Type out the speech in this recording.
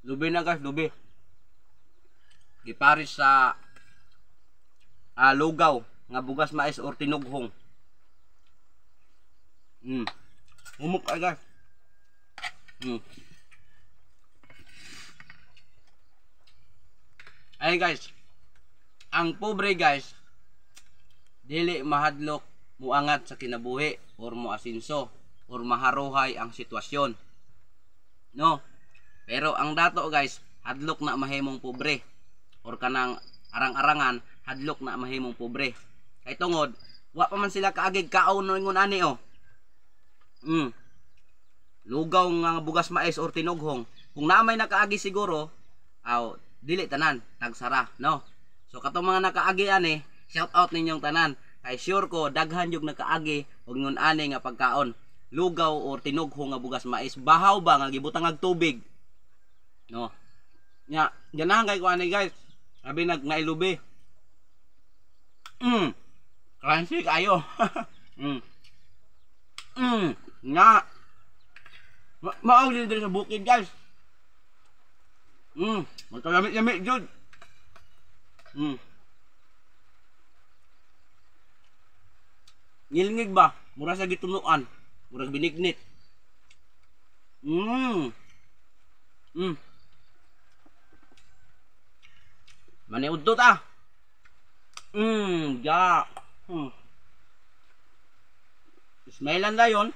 Lubi na guys, lubi. Giparis sa lugaw nga bugas mais or tinughong. Humok ay guys. Ay guys, ang pobre guys dili mahadlok muangat sa kinabuhi or moasinso or maharuhay ang sitwasyon. No? Pero ang dato guys, hadlok na mahimong pobre or kanang arang-arangan, hadlok na mahimong pobre. Kay tungod, wa pa man sila kaagig kaon ingon ani oh. Lugaw nga bugas mais or tinughong. Kung namay nakaagi siguro, dili tanan tagsara, no? So katong mga nakaagi ani, shout out ninyong tanan. Kay sure ko daghan yung nakaagi og ngon ani nga pagkaon. Lugaw or tinughong nga bugas mais, bahaw ba nga gibutang og tubig. No. Nya, ganahan kay ko ani guys. Sabi nailubi. Crunchy kayo. Nga. Maaw din sa bukid guys. Magkagamit-gamit jud. Ngilngig ba? Mura sa gitunuan. Mura binignit. Maniudto ta. Ja. Ismailan dayon.